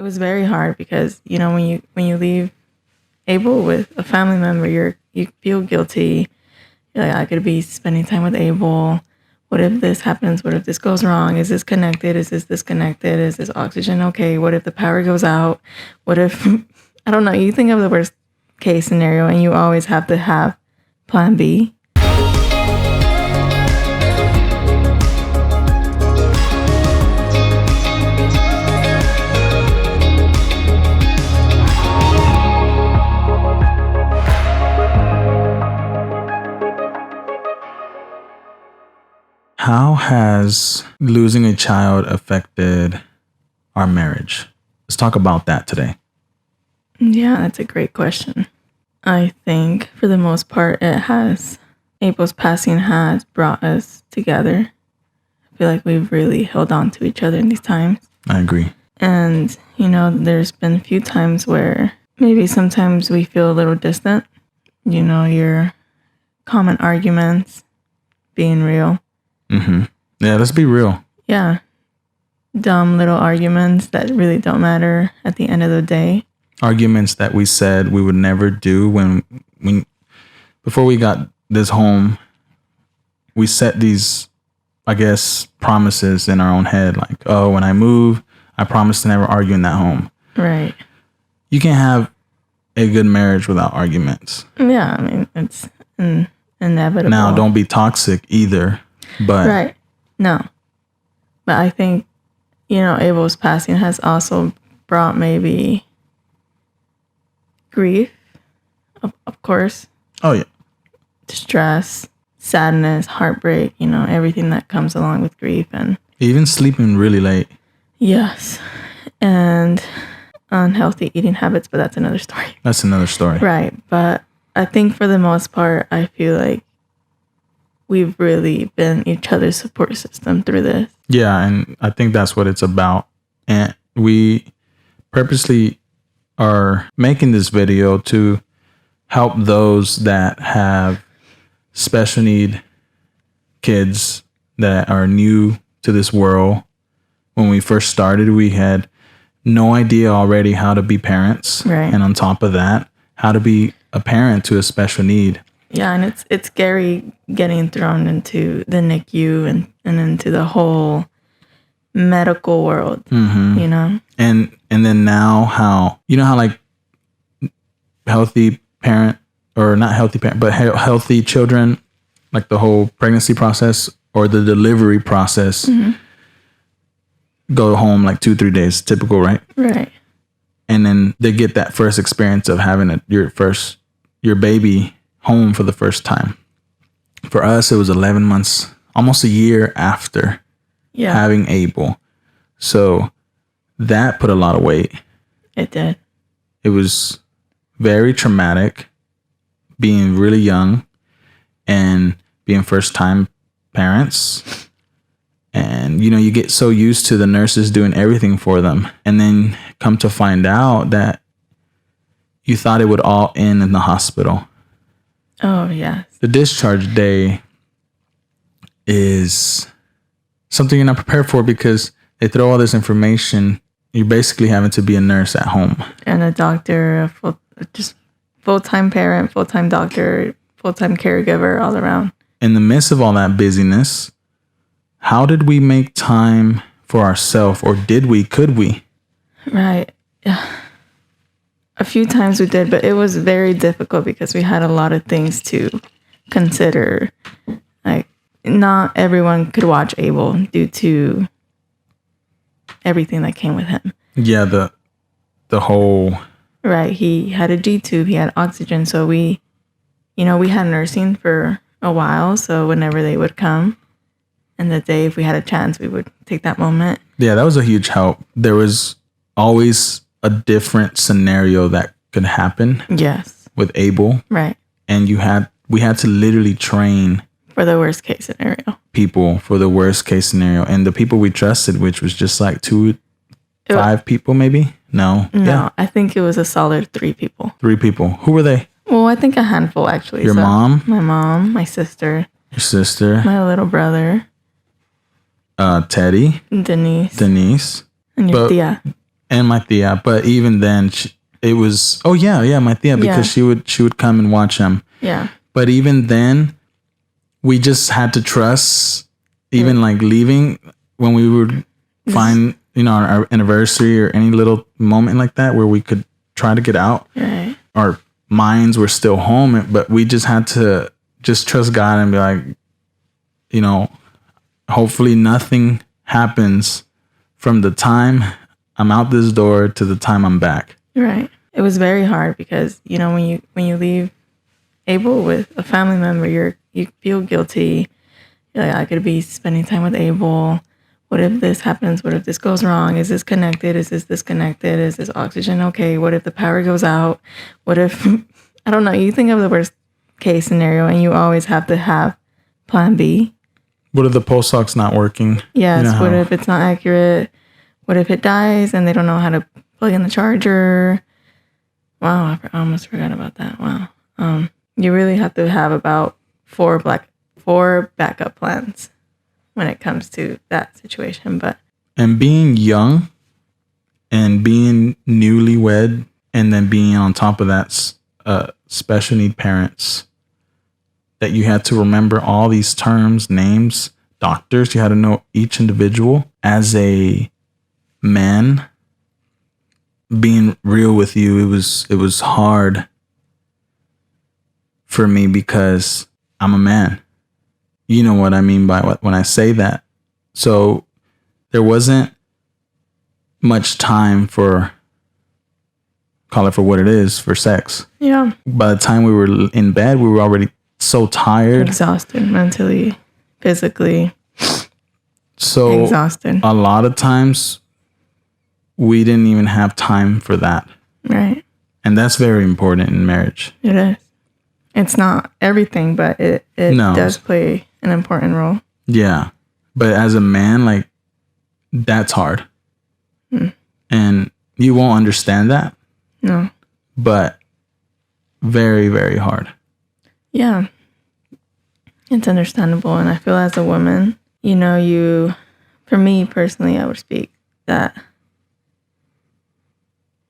was very hard because, when you leave Abel with a family member, you feel guilty. You're like, I could be spending time with Abel. What if this happens? What if this goes wrong? Is this connected? Is this disconnected? Is this oxygen okay? What if the power goes out? What if, I don't know, you think of the worst case scenario and you always have to have plan B. How has losing a child affected our marriage? Let's talk about that today. Yeah, that's a great question. I think for the most part, April's passing has brought us together. I feel like we've really held on to each other in these times. I agree. And, there's been a few times where maybe sometimes we feel a little distant. Your common arguments being real. Mm-hmm. Yeah, let's be real. Yeah. Dumb little arguments that really don't matter at the end of the day. Arguments that we said we would never do before we got this home. We set these, I guess, promises in our own head. Like, oh, when I move, I promise to never argue in that home. Right. You can't have a good marriage without arguments. Yeah, I mean, it's inevitable. Now, don't be toxic either. But right. No. But I think, Abel's passing has also brought maybe grief, of course. Oh, yeah. Stress, sadness, heartbreak, everything that comes along with grief. And even sleeping really late. Yes. And unhealthy eating habits, but that's another story. That's another story. Right. But I think for the most part, I feel like we've really been each other's support system through this. Yeah, and I think that's what it's about. And we purposely are making this video to help those that have special need kids that are new to this world. When we first started, we had no idea already how to be parents. Right. And on top of that, how to be a parent to a special need. Yeah, and it's scary getting thrown into the NICU and into the whole medical world, And then now how like healthy parent, or not healthy parent, but healthy children, like the whole pregnancy process or the delivery process, go home like 2-3 days, typical, right? Right. And then they get that first experience of having your baby home for the first time. For us, it was 11 months, almost a year after having Abel. So that put a lot of weight. It did. It was very traumatic being really young and being first time parents. And, you get so used to the nurses doing everything for them. And then come to find out that you thought it would all end in the hospital. Oh, yes. The discharge day is something you're not prepared for because they throw all this information. You're basically having to be a nurse at home. And a doctor, just full-time parent, full-time doctor, full-time caregiver all around. In the midst of all that busyness, how did we make time for ourselves? Or could we? Right. Yeah. A few times we did, but it was very difficult because we had a lot of things to consider. Like, not everyone could watch Abel due to everything that came with him. Yeah, the whole... Right. He had a G-tube. He had oxygen. So we had nursing for a while. So whenever they would come, and the day, if we had a chance, we would take that moment. Yeah, that was a huge help. There was always a different scenario that could happen. Yes. With Abel. Right. And we had to literally train for the worst case scenario. People for the worst case scenario. And the people we trusted, which was just like 5 people maybe? No. Yeah. I think it was a solid 3 people. 3 people. Who were they? Well, I think a handful actually. Your mom? My mom, my sister. Your sister. My little brother. Teddy. Denise. And your tia. And my tia, but even then, it was my tia, because she would come and watch them. Yeah. But even then, we just had to trust. Even like leaving when we would find our anniversary or any little moment like that where we could try to get out. Right. Our minds were still home, but we just had to just trust God and be like, hopefully nothing happens from the time I'm out this door to the time I'm back. Right. It was very hard because, when you leave Abel with a family member, you feel guilty. You're like, I could be spending time with Abel. What if this happens? What if this goes wrong? Is this connected? Is this disconnected? Is this oxygen okay? What if the power goes out? What if, I don't know, you think of the worst case scenario and you always have to have plan B. What if the pulse ox not working? Yes. What if it's not accurate? What if it dies and they don't know how to plug in the charger? Wow, I almost forgot about that. Wow. You really have to have about four backup plans when it comes to that situation. And being young and being newlywed and then being on top of that special need parents, that you had to remember all these terms, names, doctors, you had to know each individual. As a man, being real with you, it was hard for me because I'm a man. You know what I mean by when I say that. So there wasn't much time for, call it for what it is, for sex. Yeah. By the time we were in bed, we were already so tired. Exhausted mentally, physically. So exhausted. A lot of times we didn't even have time for that. Right. And that's very important in marriage. It is. It's not everything, but it does play an important role. Yeah. But as a man, like, that's hard. And you won't understand that. No. But very, very hard. Yeah. It's understandable. And I feel as a woman, for me personally, I would speak that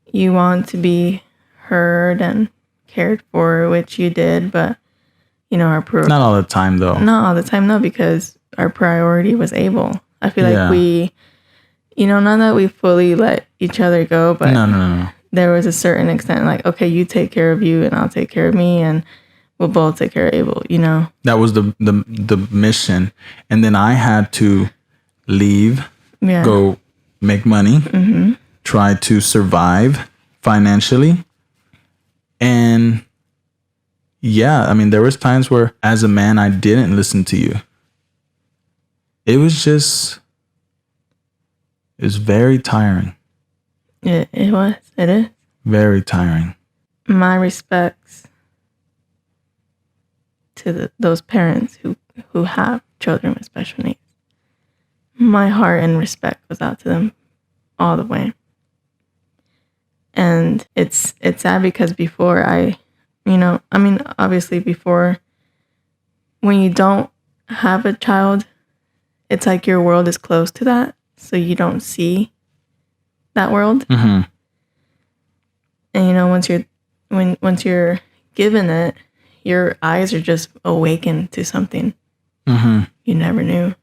you want to be heard and cared for, which you did, but not all the time though. Not all the time, no, because our priority was Abel. I feel like we, not that we fully let each other go, but no. There was a certain extent, like, okay, you take care of you and I'll take care of me and we'll both take care of Abel, That was the mission. And then I had to leave, go make money, try to survive financially. And there was times where as a man, I didn't listen to you. It was very tiring. It is. Very tiring. My respects to those parents who have children with special needs. My heart and respect goes out to them all the way. And it's sad because before obviously before, when you don't have a child, it's like your world is closed to that. So you don't see that world. Mm-hmm. And once you're given it, your eyes are just awakened to something you never knew.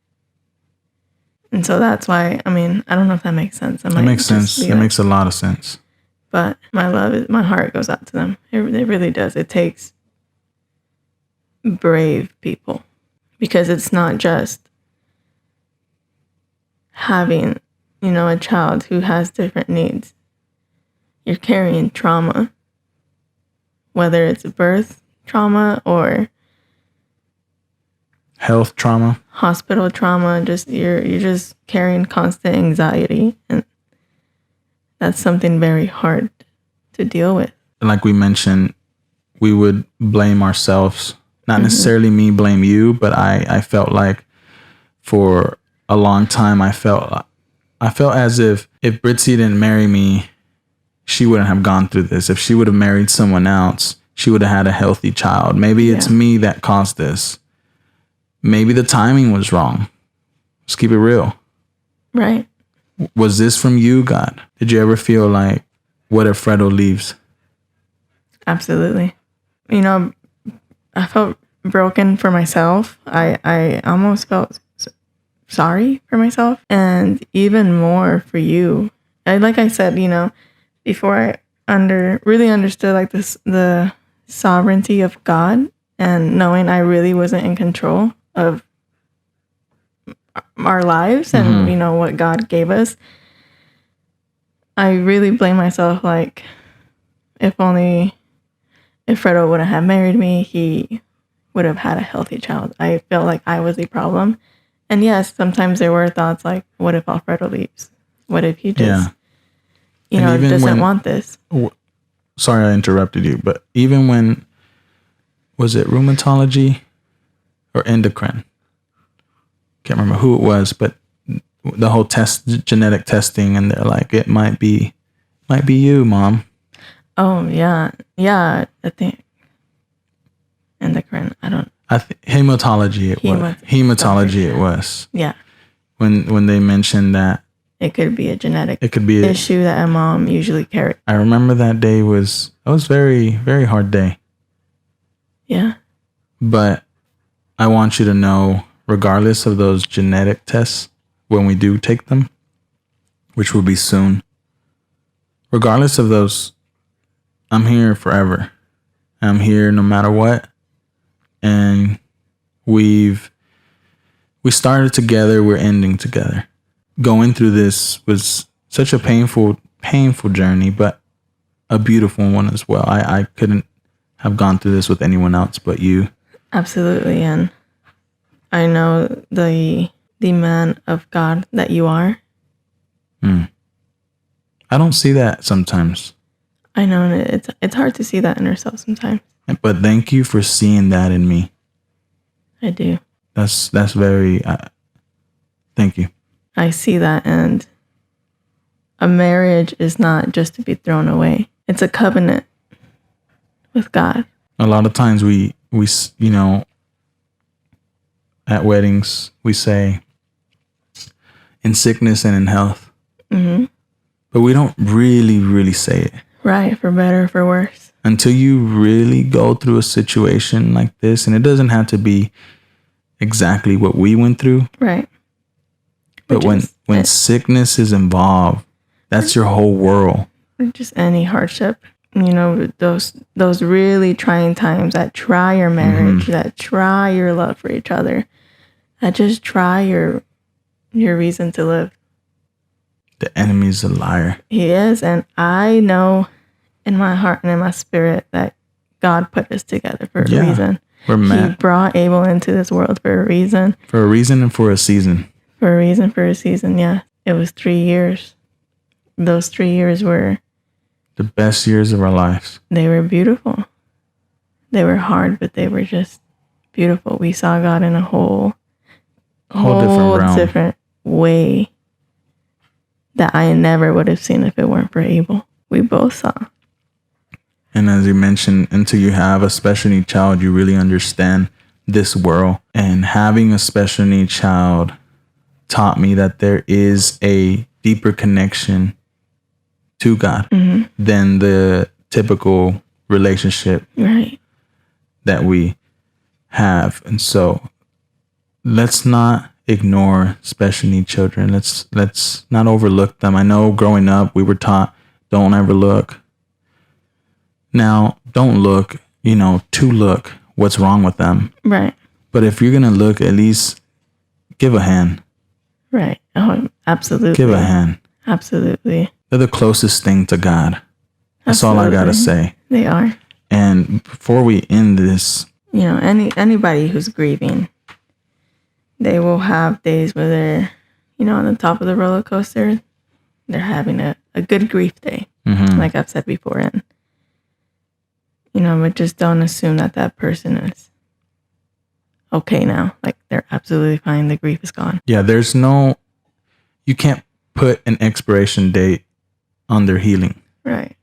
And so that's why, I don't know if that makes sense. That makes sense. It makes a lot of sense. But my heart goes out to them. It really does. It takes brave people, because it's not just having, a child who has different needs. You're carrying trauma, whether it's birth trauma or health trauma, hospital trauma. Just you're just carrying constant anxiety, and that's something very hard to deal with. Like we mentioned, we would blame ourselves. Not necessarily me blame you, but I felt like for a long time I felt as if Brithzy didn't marry me, she wouldn't have gone through this. If she would have married someone else, she would have had a healthy child. Maybe it's me that caused this. Maybe the timing was wrong. Let's keep it real. Right. Was this from you, God? Did you ever feel like, what if Fredo leaves? Absolutely. You know, I felt broken for myself. I almost felt sorry for myself, and even more for you. Like I said, you know, before I really understood like the sovereignty of God, and knowing I really wasn't in control of our lives and you know what God gave us, I really blame myself. Like, if Fredo wouldn't have married me, he would have had a healthy child. I felt like I was the problem. And yes, sometimes there were thoughts like, what if Alfredo leaves? What if he just, you know, doesn't want this? Sorry I interrupted you, but even when, was it rheumatology or endocrine? Can't remember who it was, but the whole genetic testing, and they're like, it might be you, Mom. Oh yeah. I think endocrine. Hematology. It was. Yeah. When they mentioned that it could be a genetic issue that a mom usually carries. I remember that day was very, very hard day. Yeah. But I want you to know, regardless of those genetic tests, when we do take them, which will be soon, regardless of those, I'm here forever. I'm here no matter what. And we started together, we're ending together. Going through this was such a painful journey, but a beautiful one as well. I couldn't have gone through this with anyone else but you. Absolutely. And I know the man of God that you are. I don't see that sometimes. I know, and it's hard to see that in ourselves sometimes. But thank you for seeing that in me. I do. That's very. Thank you. I see that, and a marriage is not just to be thrown away. It's a covenant with God. A lot of times we you know, at weddings we say, in sickness and in health, but we don't really say it. Right, for better or for worse. Until you really go through a situation like this, and it doesn't have to be exactly what we went through. Right. But when sickness is involved, that's your whole world. Just any hardship. You know, those really trying times that try your marriage, that try your love for each other, that just try your reason to live. The enemy's a liar. He is, and I know in my heart and in my spirit that God put us together for a reason. We're meant. He brought Abel into this world for a reason. For a reason and for a season. For a reason, for a season, yeah. It was 3 years. Those 3 years were the best years of our lives. They were beautiful. They were hard, but they were just beautiful. We saw God in a whole different way that I never would have seen if it weren't for Abel. We both saw. And as you mentioned, until you have a special need child, you really understand this world. And having a special need child taught me that there is a deeper connection to God than the typical relationship that we have. And so let's not ignore special need children. Let's not overlook them. I know growing up we were taught, don't ever look. Now, don't look, to look what's wrong with them. Right. But if you're going to look, at least give a hand. Right. Oh, absolutely. Give a hand. Absolutely. They're the closest thing to God. That's all I got to say. They are. And before we end this, anybody who's grieving, they will have days where they're, on the top of the roller coaster. They're having a good grief day, like I've said before. And, but just don't assume that person is okay now. Like, they're absolutely fine. The grief is gone. Yeah, you can't put an expiration date on their healing. Right.